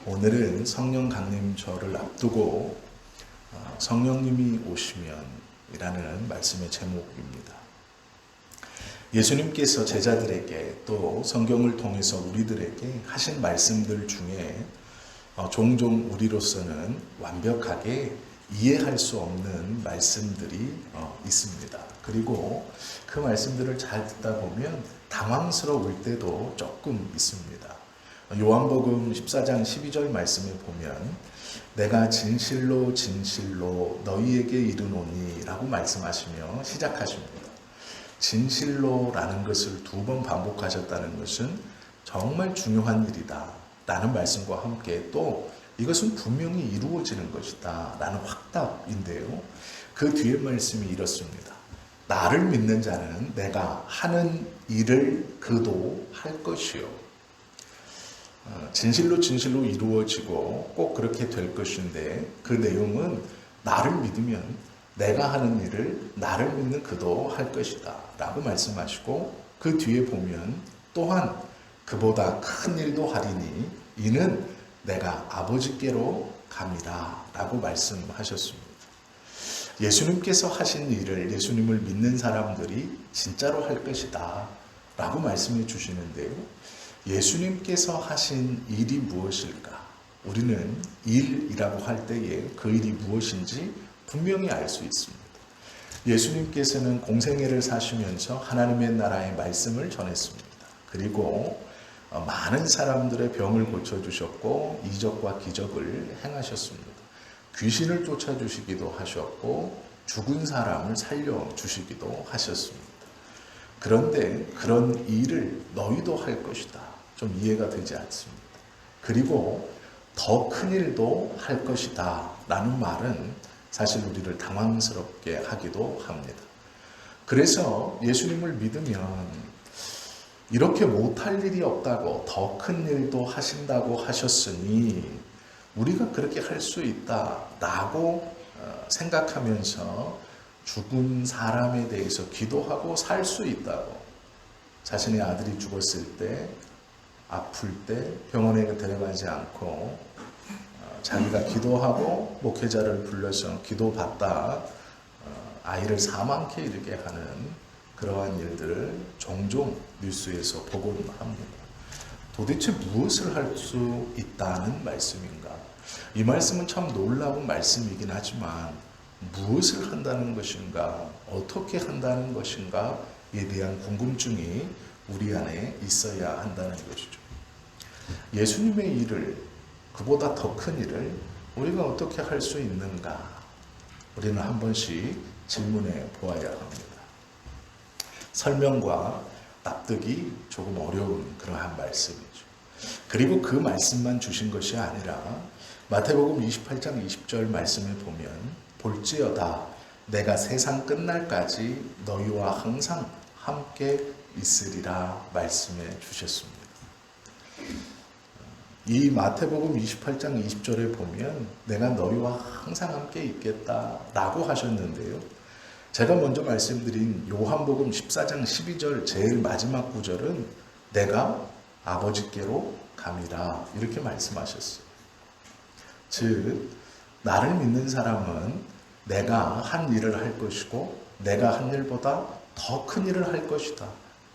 오늘은 성령 강림절을 앞두고 성령님이 오시면 이라는 말씀의 제목입니다. 예수님께서 제자들에게 또 성경을 통해서 우리들에게 하신 말씀들 중에 종종 우리로서는 완벽하게 이해할 수 없는 말씀들이 있습니다. 그리고 그 말씀들을 잘 듣다 보면 당황스러울 때도 조금 있습니다. 요한복음 14장 12절 말씀에 보면 내가 진실로 진실로 너희에게 이르노니 라고 말씀하시며 시작하십니다. 진실로라는 것을 2번 반복하셨다는 것은 정말 중요한 일이다 라는 말씀과 함께 또 이것은 분명히 이루어지는 것이다 라는 확답인데요. 그 뒤에 말씀이 이렇습니다. 나를 믿는 자는 내가 하는 일을 그도 할 것이요. 진실로 진실로 이루어지고 꼭 그렇게 될 것인데 그 내용은 나를 믿으면 내가 하는 일을 나를 믿는 그도 할 것이다 라고 말씀하시고 그 뒤에 보면 또한 그보다 큰 일도 하리니 이는 내가 아버지께로 감이라 라고 말씀하셨습니다. 예수님께서 하신 일을 예수님을 믿는 사람들이 진짜로 할 것이다 라고 말씀해 주시는데요. 예수님께서 하신 일이 무엇일까? 우리는 일이라고 할 때에 그 일이 무엇인지 분명히 알 수 있습니다. 예수님께서는 공생애를 사시면서 하나님의 나라의 말씀을 전했습니다. 그리고 많은 사람들의 병을 고쳐주셨고 이적과 기적을 행하셨습니다. 귀신을 쫓아주시기도 하셨고 죽은 사람을 살려주시기도 하셨습니다. 그런데 그런 일을 너희도 할 것이다. 좀 이해가 되지 않습니다. 그리고 더 큰 일도 할 것이다 라는 말은 사실 우리를 당황스럽게 하기도 합니다. 그래서 예수님을 믿으면 이렇게 못할 일이 없다고 더 큰 일도 하신다고 하셨으니 우리가 그렇게 할 수 있다라고 생각하면서 죽은 사람에 대해서 기도하고 살 수 있다고, 자신의 아들이 죽었을 때 아플 때 병원에 데려가지 않고 자기가 기도하고 목회자를 불러서 기도받다 아이를 사망케 이르게 하는 그러한 일들을 종종 뉴스에서 보곤 합니다. 도대체 무엇을 할 수 있다는 말씀인가? 이 말씀은 참 놀라운 말씀이긴 하지만 무엇을 한다는 것인가, 어떻게 한다는 것인가에 대한 궁금증이 우리 안에 있어야 한다는 것이죠. 예수님의 일을, 그보다 더 큰 일을 우리가 어떻게 할 수 있는가? 우리는 한 번씩 질문해 보아야 합니다. 설명과 납득이 조금 어려운 그러한 말씀이죠. 그리고 그 말씀만 주신 것이 아니라 마태복음 28장 20절 말씀에 보면 볼지어다 내가 세상 끝날까지 너희와 항상 함께 있으리라 말씀해 주셨습니다. 이 마태복음 28장 20절에 보면 내가 너희와 항상 함께 있겠다라고 하셨는데요. 제가 먼저 말씀드린 요한복음 14장 12절 제일 마지막 구절은 내가 아버지께로 감이라 이렇게 말씀하셨어요. 즉 나를 믿는 사람은 내가 한 일을 할 것이고 내가 한 일보다 더 큰 일을 할 것이다.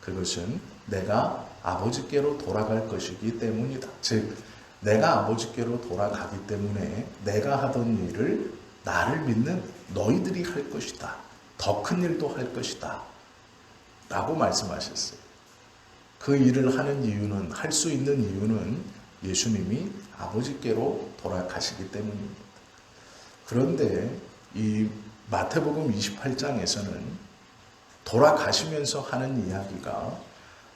그것은 내가 아버지께로 돌아갈 것이기 때문이다. 즉 내가 아버지께로 돌아가기 때문에 내가 하던 일을 나를 믿는 너희들이 할 것이다. 더 큰 일도 할 것이다. 라고 말씀하셨어요. 그 일을 하는 이유는, 할 수 있는 이유는 예수님이 아버지께로 돌아가시기 때문입니다. 그런데 이 마태복음 28장에서는 돌아가시면서 하는 이야기가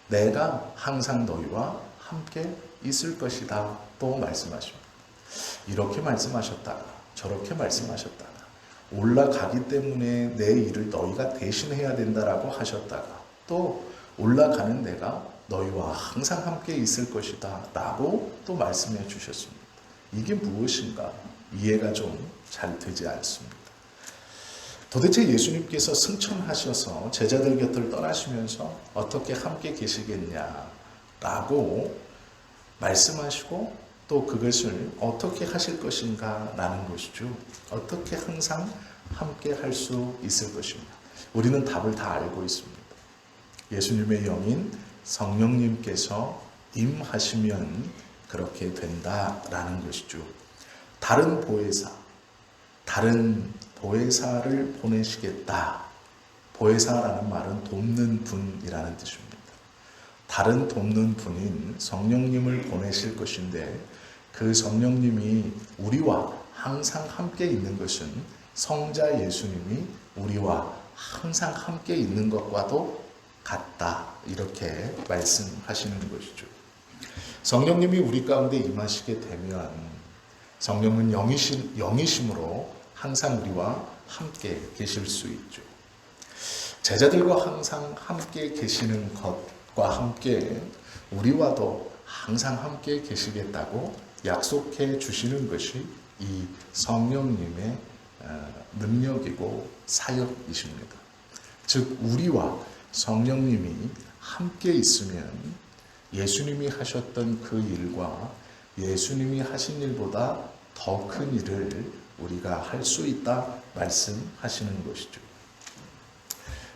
내가 항상 너희와 함께 있을 것이다 또 말씀하십니다. 이렇게 말씀하셨다가 저렇게 말씀하셨다가 올라가기 때문에 내 일을 너희가 대신해야 된다라고 하셨다가 또 올라가는 내가 너희와 항상 함께 있을 것이다 라고 또 말씀해 주셨습니다. 이게 무엇인가 이해가 좀 잘 되지 않습니다. 도대체 예수님께서 승천하셔서 제자들 곁을 떠나시면서 어떻게 함께 계시겠냐라고 말씀하시고 또 그것을 어떻게 하실 것인가 라는 것이죠. 어떻게 항상 함께 할 수 있을 것인가. 우리는 답을 다 알고 있습니다. 예수님의 영인 성령님께서 임하시면 그렇게 된다라는 것이죠. 다른 보혜사를 보내시겠다. 보혜사라는 말은 돕는 분이라는 뜻입니다. 다른 돕는 분인 성령님을 보내실 것인데 그 성령님이 우리와 항상 함께 있는 것은 성자 예수님이 우리와 항상 함께 있는 것과도 같다. 이렇게 말씀하시는 것이죠. 성령님이 우리 가운데 임하시게 되면 성령은 영이심으로 항상 우리와 함께 계실 수 있죠. 제자들과 항상 함께 계시는 것과 함께 우리와도 항상 함께 계시겠다고 약속해 주시는 것이 이 성령님의 능력이고 사역이십니다. 즉 우리와 성령님이 함께 있으면 예수님이 하셨던 그 일과 예수님이 하신 일보다 더 큰 일을 우리가 할 수 있다 말씀하시는 것이죠.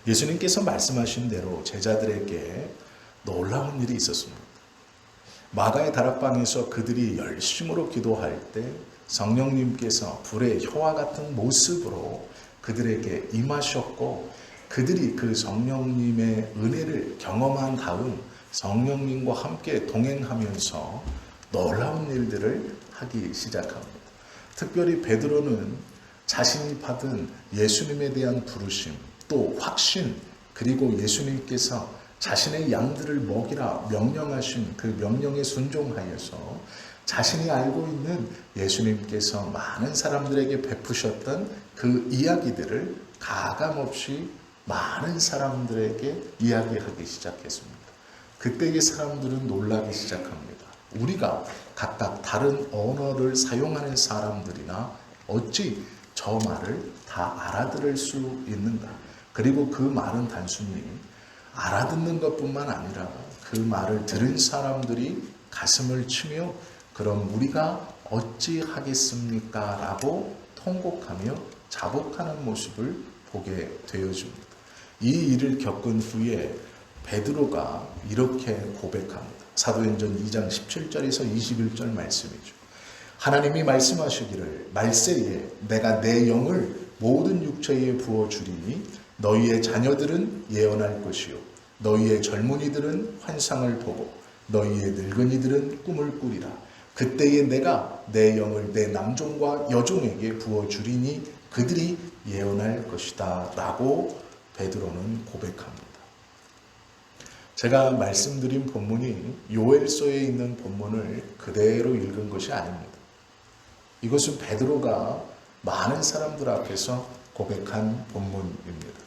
예수님께서 말씀하신 대로 제자들에게 놀라운 일이 있었습니다. 마가의 다락방에서 그들이 열심으로 기도할 때 성령님께서 불의 혀와 같은 모습으로 그들에게 임하셨고 그들이 그 성령님의 은혜를 경험한 다음 성령님과 함께 동행하면서 놀라운 일들을 하기 시작합니다. 특별히 베드로는 자신이 받은 예수님에 대한 부르심, 또 확신, 그리고 예수님께서 자신의 양들을 먹이라 명령하신 그 명령에 순종하여서 자신이 알고 있는 예수님께서 많은 사람들에게 베푸셨던 그 이야기들을 가감없이 많은 사람들에게 이야기하기 시작했습니다. 그때의 사람들은 놀라기 시작합니다. 우리가 각각 다른 언어를 사용하는 사람들이나 어찌 저 말을 다 알아들을 수 있는가? 그리고 그 말은 단순히 알아듣는 것뿐만 아니라 그 말을 들은 사람들이 가슴을 치며 그럼 우리가 어찌 하겠습니까? 라고 통곡하며 자복하는 모습을 보게 되어집니다. 이 일을 겪은 후에 베드로가 이렇게 고백합니다. 사도행전 2장 17절에서 21절 말씀이죠. 하나님이 말씀하시기를 말세에 내가 내 영을 모든 육체에 부어주리니 너희의 자녀들은 예언할 것이요 너희의 젊은이들은 환상을 보고 너희의 늙은이들은 꿈을 꾸리라. 그때에 내가 내 영을 내 남종과 여종에게 부어주리니 그들이 예언할 것이다 라고 베드로는 고백합니다. 제가 말씀드린 본문이 요엘서에 있는 본문을 그대로 읽은 것이 아닙니다. 이것은 베드로가 많은 사람들 앞에서 고백한 본문입니다.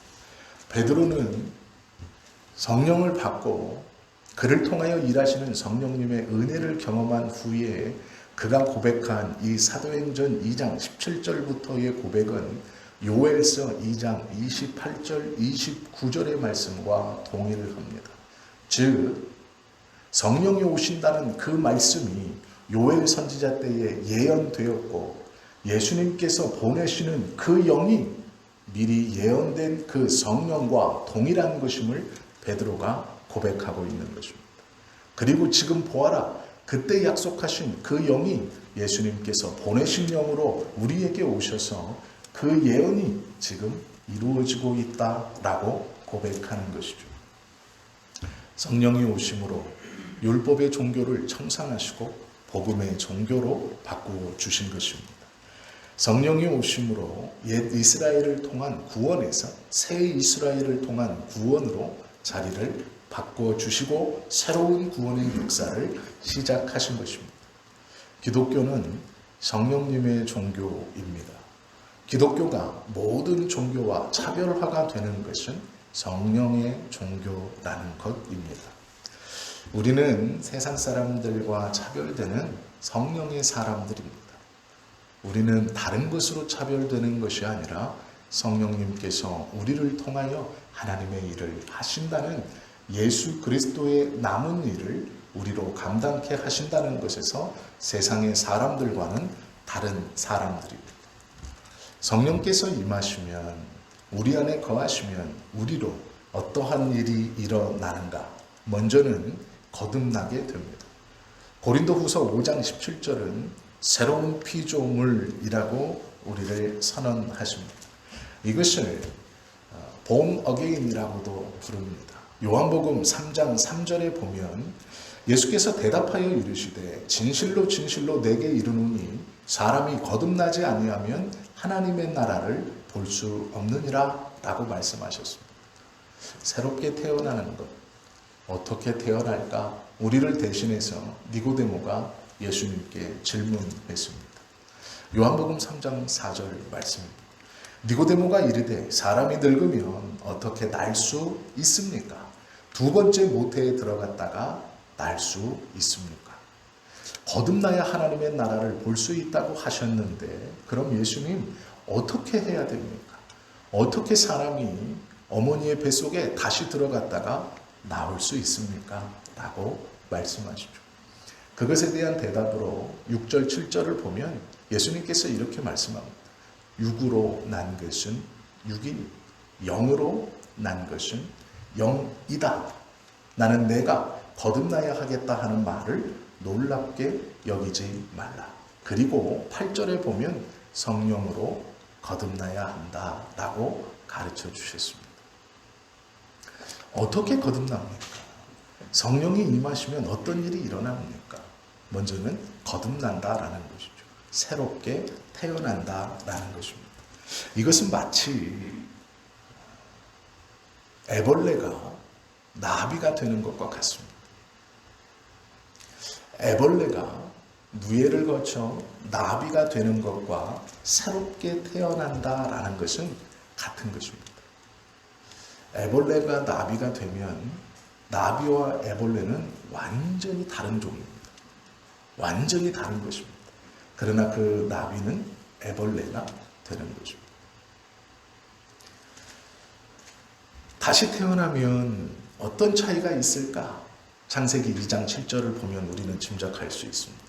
베드로는 성령을 받고 그를 통하여 일하시는 성령님의 은혜를 경험한 후에 그가 고백한 이 사도행전 2장 17절부터의 고백은 요엘서 2장 28절 29절의 말씀과 동의를 합니다. 즉 성령이 오신다는 그 말씀이 요엘 선지자 때에 예언되었고 예수님께서 보내시는 그 영이 미리 예언된 그 성령과 동일한 것임을 베드로가 고백하고 있는 것입니다. 그리고 지금 보아라, 그때 약속하신 그 영이 예수님께서 보내신 영으로 우리에게 오셔서 그 예언이 지금 이루어지고 있다라고 고백하는 것이죠. 성령이 오심으로 율법의 종교를 청산하시고 복음의 종교로 바꾸어 주신 것입니다. 성령이 오심으로 옛 이스라엘을 통한 구원에서 새 이스라엘을 통한 구원으로 자리를 바꾸어 주시고 새로운 구원의 역사를 시작하신 것입니다. 기독교는 성령님의 종교입니다. 기독교가 모든 종교와 차별화가 되는 것은 성령의 종교라는 것입니다. 우리는 세상 사람들과 차별되는 성령의 사람들입니다. 우리는 다른 것으로 차별되는 것이 아니라 성령님께서 우리를 통하여 하나님의 일을 하신다는 예수 그리스도의 남은 일을 우리로 감당케 하신다는 것에서 세상의 사람들과는 다른 사람들입니다. 성령께서 임하시면, 우리 안에 거하시면 우리로 어떠한 일이 일어나는가? 먼저는 거듭나게 됩니다. 고린도후서 5장 17절은 새로운 피조물이라고 우리를 선언하십니다. 이것을 born again이라고도 부릅니다. 요한복음 3장 3절에 보면 예수께서 대답하여 이르시되 진실로 진실로 내게 이르노니 사람이 거듭나지 아니하면 하나님의 나라를 볼 수 없느니라 라고 말씀하셨습니다. 새롭게 태어나는 것, 어떻게 태어날까? 우리를 대신해서 니고데모가 예수님께 질문했습니다. 요한복음 3장 4절 말씀입니다. 니고데모가 이르되 사람이 늙으면 어떻게 날 수 있습니까? 두 번째 모태에 들어갔다가 날 수 있습니까? 거듭나야 하나님의 나라를 볼 수 있다고 하셨는데 그럼 예수님 어떻게 해야 됩니까? 어떻게 사람이 어머니의 뱃속에 다시 들어갔다가 나올 수 있습니까? 라고 말씀하시죠. 그것에 대한 대답으로 6절 7절을 보면 예수님께서 이렇게 말씀합니다. 육으로 난 것은 육이니 영으로 난 것은 영이다. 나는 내가 거듭나야 하겠다 하는 말을 놀랍게 여기지 말라. 그리고 8절에 보면 성령으로 거듭나야 한다라고 가르쳐 주셨습니다. 어떻게 거듭납니까? 성령이 임하시면 어떤 일이 일어납니까? 먼저는 거듭난다라는 것이죠. 새롭게 태어난다라는 것입니다. 이것은 마치 애벌레가 나비가 되는 것과 같습니다. 애벌레가 누에를 거쳐 나비가 되는 것과 새롭게 태어난다라는 것은 같은 것입니다. 애벌레가 나비가 되면 나비와 애벌레는 완전히 다른 종입니다. 완전히 다른 것입니다. 그러나 그 나비는 애벌레가 되는 것입니다. 다시 태어나면 어떤 차이가 있을까? 창세기 2장 7절을 보면 우리는 짐작할 수 있습니다.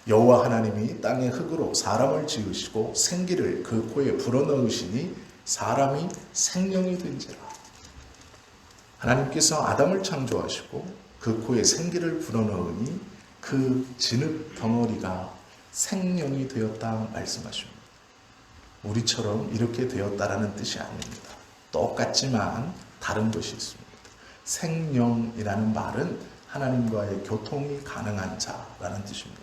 여호와 하나님이 땅의 흙으로 사람을 지으시고 생기를 그 코에 불어넣으시니 사람이 생명이 된지라. 하나님께서 아담을 창조하시고 그 코에 생기를 불어넣으니 그 진흙 덩어리가 생명이 되었다 말씀하십니다. 우리처럼 이렇게 되었다라는 뜻이 아닙니다. 똑같지만 다른 것이 있습니다. 생명이라는 말은 하나님과의 교통이 가능한 자라는 뜻입니다.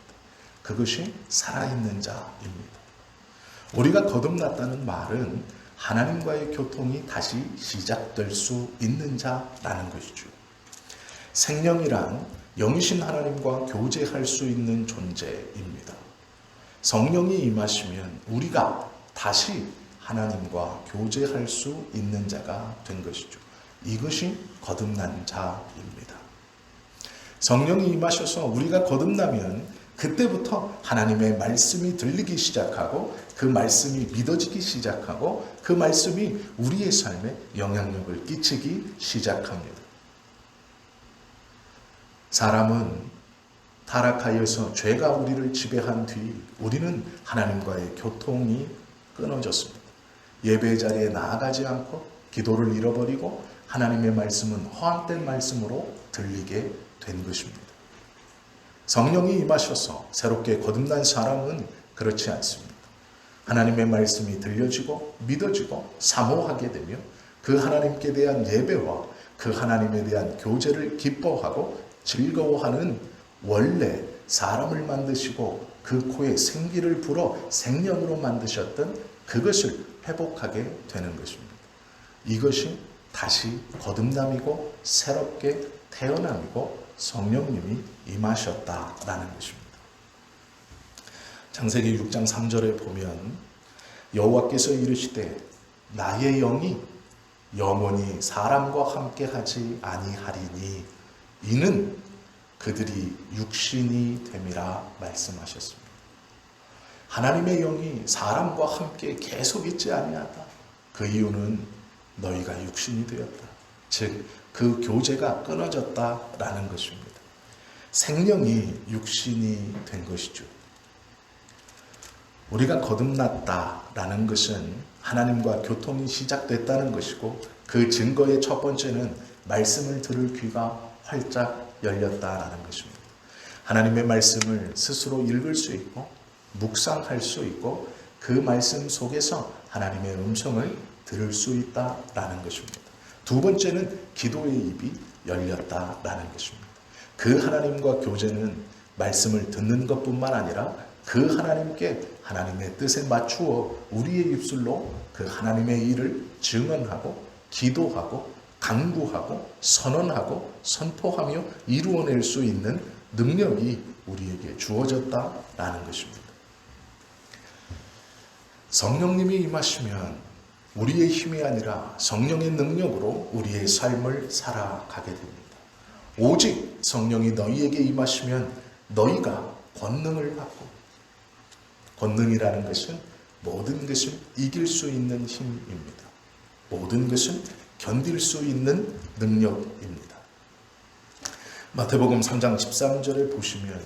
그것이 살아있는 자입니다. 우리가 거듭났다는 말은 하나님과의 교통이 다시 시작될 수 있는 자라는 것이죠. 생명이란 영이신 하나님과 교제할 수 있는 존재입니다. 성령이 임하시면 우리가 다시 하나님과 교제할 수 있는 자가 된 것이죠. 이것이 거듭난 자입니다. 성령이 임하셔서 우리가 거듭나면 그때부터 하나님의 말씀이 들리기 시작하고 그 말씀이 믿어지기 시작하고 그 말씀이 우리의 삶에 영향력을 끼치기 시작합니다. 사람은 타락하여서 죄가 우리를 지배한 뒤 우리는 하나님과의 교통이 끊어졌습니다. 예배 자리에 나아가지 않고 기도를 잃어버리고 하나님의 말씀은 허황된 말씀으로 들리게 된 것입니다. 성령이 임하셔서 새롭게 거듭난 사람은 그렇지 않습니다. 하나님의 말씀이 들려지고 믿어지고 사모하게 되며 그 하나님께 대한 예배와 그 하나님에 대한 교제를 기뻐하고 즐거워하는 원래 사람을 만드시고 그 코에 생기를 불어 생명으로 만드셨던 그것을 회복하게 되는 것입니다. 이것이 다시 거듭남이고 새롭게 태어남이고 성령님이 임하셨다라는 것입니다. 창세기 6장 3절에 보면 여호와께서 이르시되 나의 영이 영원히 사람과 함께하지 아니하리니 이는 그들이 육신이 됨이라 말씀하셨습니다. 하나님의 영이 사람과 함께 계속 있지 아니하다. 그 이유는 너희가 육신이 되었다. 즉 그 교제가 끊어졌다라는 것입니다. 생명이 육신이 된 것이죠. 우리가 거듭났다라는 것은 하나님과 교통이 시작됐다는 것이고, 그 증거의 첫 번째는 말씀을 들을 귀가 활짝 열렸다라는 것입니다. 하나님의 말씀을 스스로 읽을 수 있고 묵상할 수 있고 그 말씀 속에서 하나님의 음성을 들을 수 있다라는 것입니다. 두 번째는 기도의 입이 열렸다라는 것입니다. 그 하나님과 교제는 말씀을 듣는 것뿐만 아니라 그 하나님께 하나님의 뜻에 맞추어 우리의 입술로 그 하나님의 일을 증언하고 기도하고 강구하고 선언하고 선포하며 이루어낼 수 있는 능력이 우리에게 주어졌다라는 것입니다. 성령님이 임하시면 우리의 힘이 아니라 성령의 능력으로 우리의 삶을 살아가게 됩니다. 오직 성령이 너희에게 임하시면 너희가 권능을 받고, 권능이라는 것은 모든 것을 이길 수 있는 힘입니다. 모든 것을 견딜 수 있는 능력입니다. 마태복음 3장 13절을 보시면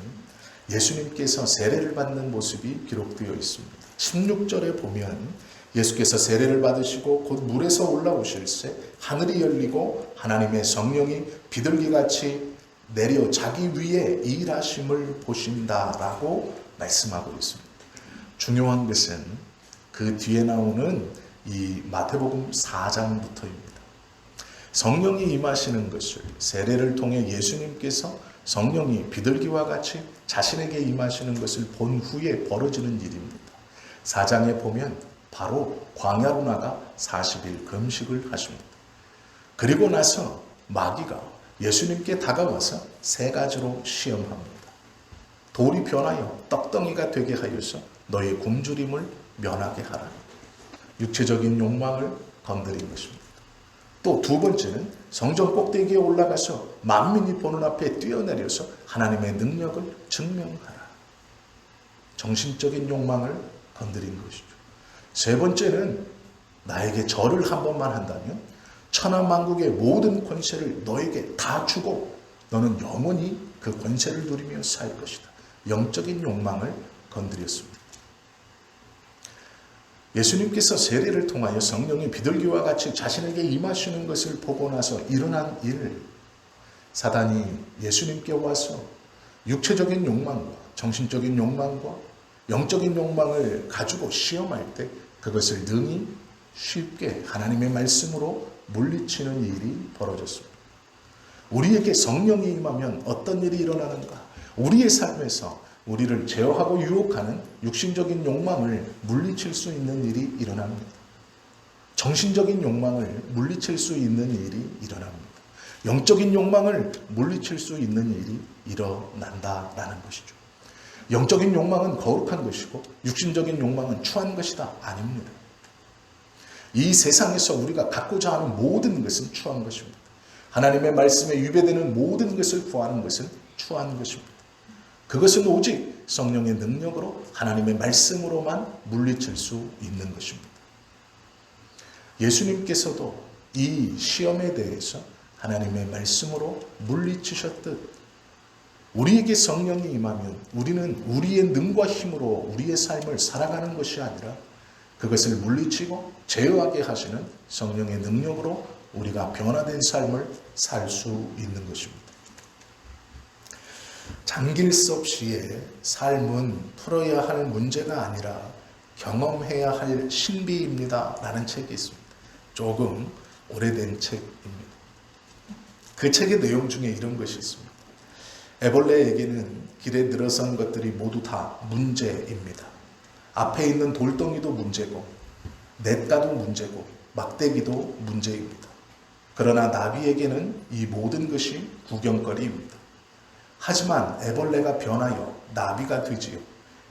예수님께서 세례를 받는 모습이 기록되어 있습니다. 16절에 보면 예수께서 세례를 받으시고 곧 물에서 올라오실새 하늘이 열리고 하나님의 성령이 비둘기같이 내려 자기 위에 일하심을 보신다라고 말씀하고 있습니다. 중요한 것은 그 뒤에 나오는 이 마태복음 4장부터입니다. 성령이 임하시는 것을 세례를 통해 예수님께서 성령이 비둘기와 같이 자신에게 임하시는 것을 본 후에 벌어지는 일입니다. 4장에 보면 바로 광야로 나가 40일 금식을 하십니다. 그리고 나서 마귀가 예수님께 다가와서 세 가지로 시험합니다. 돌이 변하여 떡덩이가 되게 하여서 너의 굶주림을 면하게 하라. 육체적인 욕망을 건드린 것입니다. 또 두 번째는 성전 꼭대기에 올라가서 만민이 보는 앞에 뛰어내려서 하나님의 능력을 증명하라. 정신적인 욕망을 건드린 것이죠. 세 번째는 나에게 절을 한 번만 한다면 천하만국의 모든 권세를 너에게 다 주고 너는 영원히 그 권세를 누리며 살 것이다. 영적인 욕망을 건드렸습니다. 예수님께서 세례를 통하여 성령이 비둘기와 같이 자신에게 임하시는 것을 보고 나서 일어난 일, 사단이 예수님께 와서 육체적인 욕망과 정신적인 욕망과 영적인 욕망을 가지고 시험할 때 그것을 능히 쉽게 하나님의 말씀으로 물리치는 일이 벌어졌습니다. 우리에게 성령이 임하면 어떤 일이 일어나는가? 우리의 삶에서 우리를 제어하고 유혹하는 육신적인 욕망을 물리칠 수 있는 일이 일어납니다. 정신적인 욕망을 물리칠 수 있는 일이 일어납니다. 영적인 욕망을 물리칠 수 있는 일이 일어난다라는 것이죠. 영적인 욕망은 거룩한 것이고 육신적인 욕망은 추한 것이다. 아닙니다. 이 세상에서 우리가 갖고자 하는 모든 것은 추한 것입니다. 하나님의 말씀에 위배되는 모든 것을 구하는 것은 추한 것입니다. 그것은 오직 성령의 능력으로 하나님의 말씀으로만 물리칠 수 있는 것입니다. 예수님께서도 이 시험에 대해서 하나님의 말씀으로 물리치셨듯 우리에게 성령이 임하면 우리는 우리의 능과 힘으로 우리의 삶을 살아가는 것이 아니라 그것을 물리치고 제어하게 하시는 성령의 능력으로 우리가 변화된 삶을 살 수 있는 것입니다. 장길섭 씨의 삶은 풀어야 할 문제가 아니라 경험해야 할 신비입니다 라는 책이 있습니다. 조금 오래된 책입니다. 그 책의 내용 중에 이런 것이 있습니다. 애벌레에게는 길에 늘어선 것들이 모두 다 문제입니다. 앞에 있는 돌덩이도 문제고 냇가도 문제고 막대기도 문제입니다. 그러나 나비에게는 이 모든 것이 구경거리입니다. 하지만 애벌레가 변하여 나비가 되지요.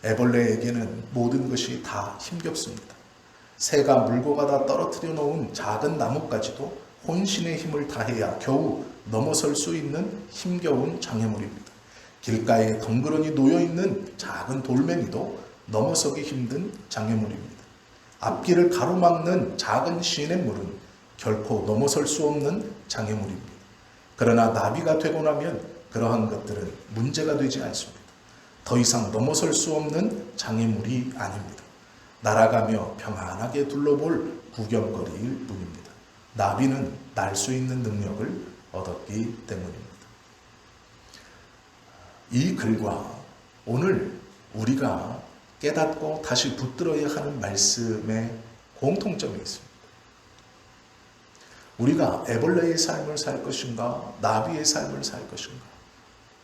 애벌레에게는 모든 것이 다 힘겹습니다. 새가 물고 가다 떨어뜨려 놓은 작은 나뭇가지도 혼신의 힘을 다해야 겨우 넘어설 수 있는 힘겨운 장애물입니다. 길가에 덩그러니 놓여있는 작은 돌멩이도 넘어서기 힘든 장애물입니다. 앞길을 가로막는 작은 시냇물은 결코 넘어설 수 없는 장애물입니다. 그러나 나비가 되고 나면 그러한 것들은 문제가 되지 않습니다. 더 이상 넘어설 수 없는 장애물이 아닙니다. 날아가며 평안하게 둘러볼 구경거리일 뿐입니다. 나비는 날 수 있는 능력을 얻었기 때문입니다. 이 글과 오늘 우리가 깨닫고 다시 붙들어야 하는 말씀에 공통점이 있습니다. 우리가 애벌레의 삶을 살 것인가, 나비의 삶을 살 것인가.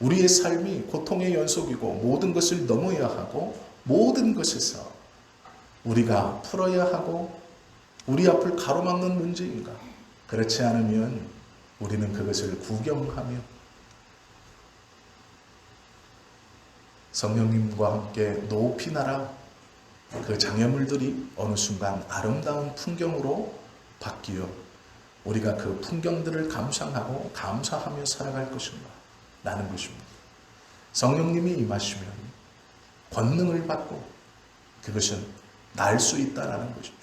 우리의 삶이 고통의 연속이고 모든 것을 넘어야 하고 모든 것에서 우리가 풀어야 하고 우리 앞을 가로막는 문제인가. 그렇지 않으면 우리는 그것을 구경하며 성령님과 함께 높이 날아 그 장애물들이 어느 순간 아름다운 풍경으로 바뀌어 우리가 그 풍경들을 감상하고 감사하며 살아갈 것인가 라는 것입니다. 성령님이 임하시면 권능을 받고 그것은 날 수 있다라는 것이죠.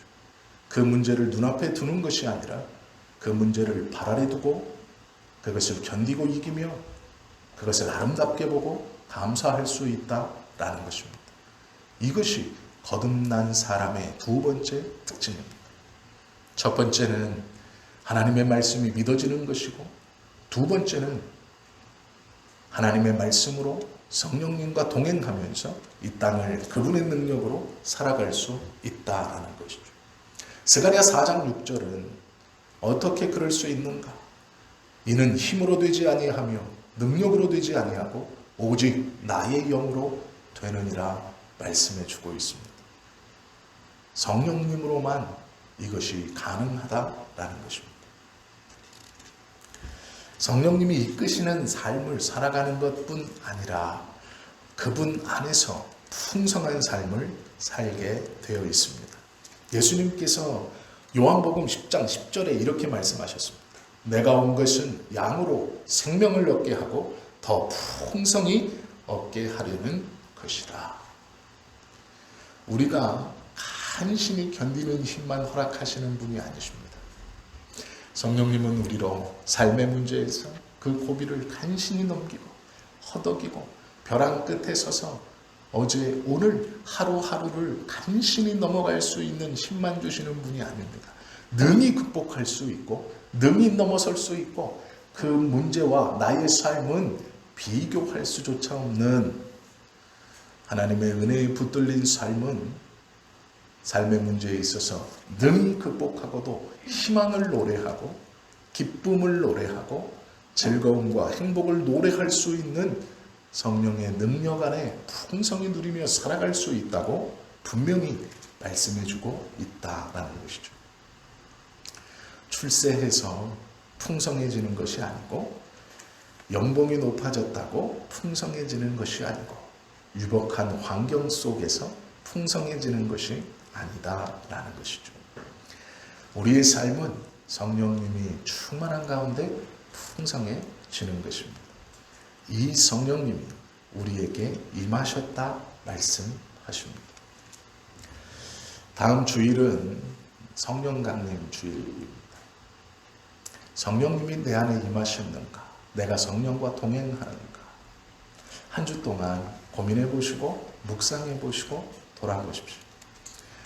그 문제를 눈앞에 두는 것이 아니라 그 문제를 발 아래 두고 그것을 견디고 이기며 그것을 아름답게 보고 감사할 수 있다라는 것입니다. 이것이 거듭난 사람의 두 번째 특징입니다. 첫 번째는 하나님의 말씀이 믿어지는 것이고 두 번째는 하나님의 말씀으로 성령님과 동행하면서 이 땅을 그분의 능력으로 살아갈 수 있다라는 것이죠. 스가랴 4장 6절은 어떻게 그럴 수 있는가? 이는 힘으로 되지 아니하며 능력으로 되지 아니하고 오직 나의 영으로 되느니라 말씀해 주고 있습니다. 성령님으로만 이것이 가능하다라는 것입니다. 성령님이 이끄시는 삶을 살아가는 것뿐 아니라 그분 안에서 풍성한 삶을 살게 되어 있습니다. 예수님께서 요한복음 10장 10절에 이렇게 말씀하셨습니다. 내가 온 것은 양으로 생명을 얻게 하고 더 풍성히 얻게 하려는 것이라. 우리가 간신히 견디는 힘만 허락하시는 분이 아니십니다. 성령님은 우리로 삶의 문제에서 그 고비를 간신히 넘기고 허덕이고 벼랑 끝에 서서 어제 오늘 하루하루를 간신히 넘어갈 수 있는 힘만 주시는 분이 아닙니다. 능히 극복할 수 있고 능히 넘어설 수 있고 그 문제와 나의 삶은 비교할 수조차 없는 하나님의 은혜에 붙들린 삶은 삶의 문제에 있어서 능히 극복하고도 희망을 노래하고 기쁨을 노래하고 즐거움과 행복을 노래할 수 있는 성령의 능력 안에 풍성히 누리며 살아갈 수 있다고 분명히 말씀해주고 있다라는 것이죠. 출세해서 풍성해지는 것이 아니고 연봉이 높아졌다고 풍성해지는 것이 아니고 유복한 환경 속에서 풍성해지는 것이 아니다라는 것이죠. 우리의 삶은 성령님이 충만한 가운데 풍성해지는 것입니다. 이 성령님이 우리에게 임하셨다 말씀하십니다. 다음 주일은 성령 강림 주일입니다. 성령님이 내 안에 임하셨는가? 내가 성령과 동행하는가? 한 주 동안 고민해 보시고 묵상해 보시고 돌아보십시오.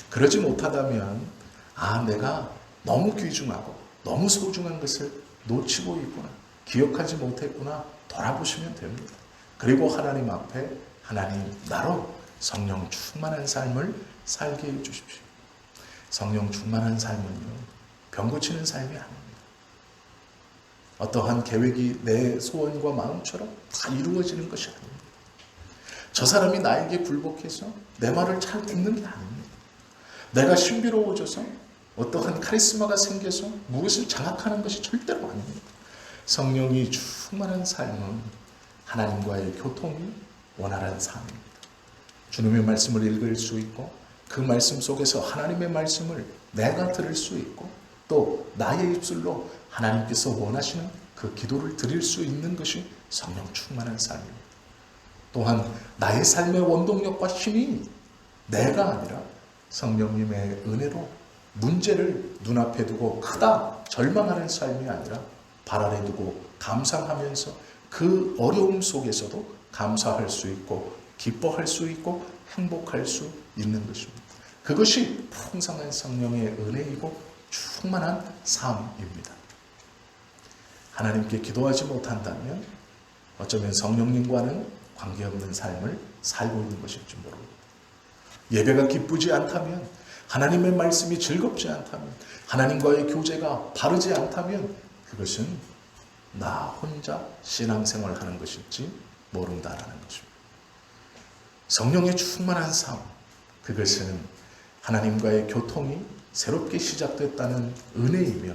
그러지 못하다면 내가 너무 귀중하고 너무 소중한 것을 놓치고 있구나, 기억하지 못했구나 돌아보시면 됩니다. 그리고 하나님 앞에 하나님 나로 성령 충만한 삶을 살게 해주십시오. 성령 충만한 삶은요 병 고치는 삶이 아닙니다. 어떠한 계획이 내 소원과 마음처럼 다 이루어지는 것이 아닙니다. 저 사람이 나에게 굴복해서 내 말을 잘 듣는 게 아닙니다. 내가 신비로워져서 어떠한 카리스마가 생겨서 무엇을 장악하는 것이 절대로 아닙니다. 성령이 충만한 삶은 하나님과의 교통이 원활한 삶입니다. 주님의 말씀을 읽을 수 있고 그 말씀 속에서 하나님의 말씀을 내가 들을 수 있고 또 나의 입술로 하나님께서 원하시는 그 기도를 드릴 수 있는 것이 성령 충만한 삶입니다. 또한 나의 삶의 원동력과 힘이 내가 아니라 성령님의 은혜로 문제를 눈앞에 두고 크다 절망하는 삶이 아니라 발 아래 두고 감상하면서 그 어려움 속에서도 감사할 수 있고 기뻐할 수 있고 행복할 수 있는 것입니다. 그것이 풍성한 성령의 은혜이고 충만한 삶입니다. 하나님께 기도하지 못한다면 어쩌면 성령님과는 관계없는 삶을 살고 있는 것일지 모릅니다. 예배가 기쁘지 않다면, 하나님의 말씀이 즐겁지 않다면, 하나님과의 교제가 바르지 않다면 그것은 나 혼자 신앙생활을 하는 것일지 모른다라는 것입니다. 성령의 충만한 삶, 그것은 하나님과의 교통이 새롭게 시작됐다는 은혜이며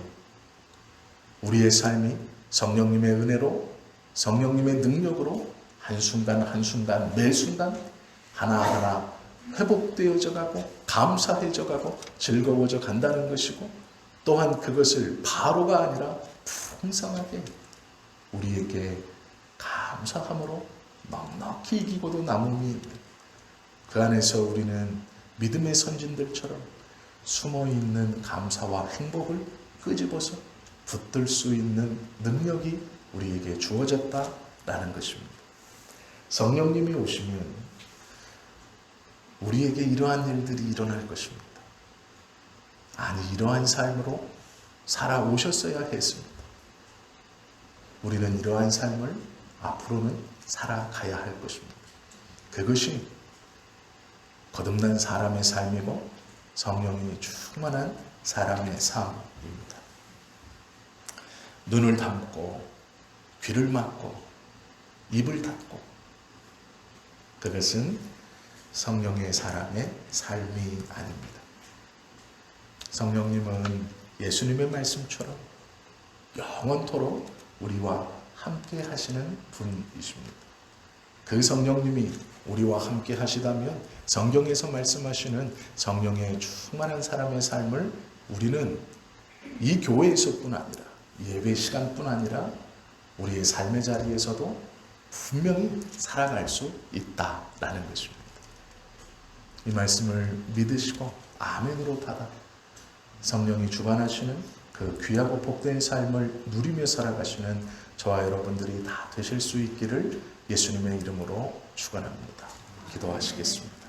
우리의 삶이 성령님의 은혜로, 성령님의 능력으로 한순간 한순간 매 순간 하나하나 회복되어져 가고 감사해져 가고 즐거워져 간다는 것이고, 또한 그것을 바로가 아니라 풍성하게 우리에게 감사함으로 넉넉히 이기고도 남음이 그 안에서 우리는 믿음의 선진들처럼 숨어있는 감사와 행복을 끄집어서 붙들 수 있는 능력이 우리에게 주어졌다라는 것입니다. 성령님이 오시면 우리에게 이러한 일들이 일어날 것입니다. 아니, 이러한 삶으로 살아오셨어야 했습니다. 우리는 이러한 삶을 앞으로는 살아가야 할 것입니다. 그것이 거듭난 사람의 삶이고 성령이 충만한 사람의 삶입니다. 눈을 감고 귀를 막고 입을 닫고, 그것은 성령의 사람의 삶이 아닙니다. 성령님은 예수님의 말씀처럼 영원토록 우리와 함께 하시는 분이십니다. 그 성령님이 우리와 함께 하시다면 성경에서 말씀하시는 성령의 충만한 사람의 삶을 우리는 이 교회에서뿐 아니라, 예배 시간뿐 아니라 우리의 삶의 자리에서도 분명히 살아갈 수 있다라는 것입니다. 이 말씀을 믿으시고 아멘으로 받아 성령이 주관하시는 그 귀하고 복된 삶을 누리며 살아가시는 저와 여러분들이 다 되실 수 있기를 예수님의 이름으로 축원합니다. 기도하시겠습니다.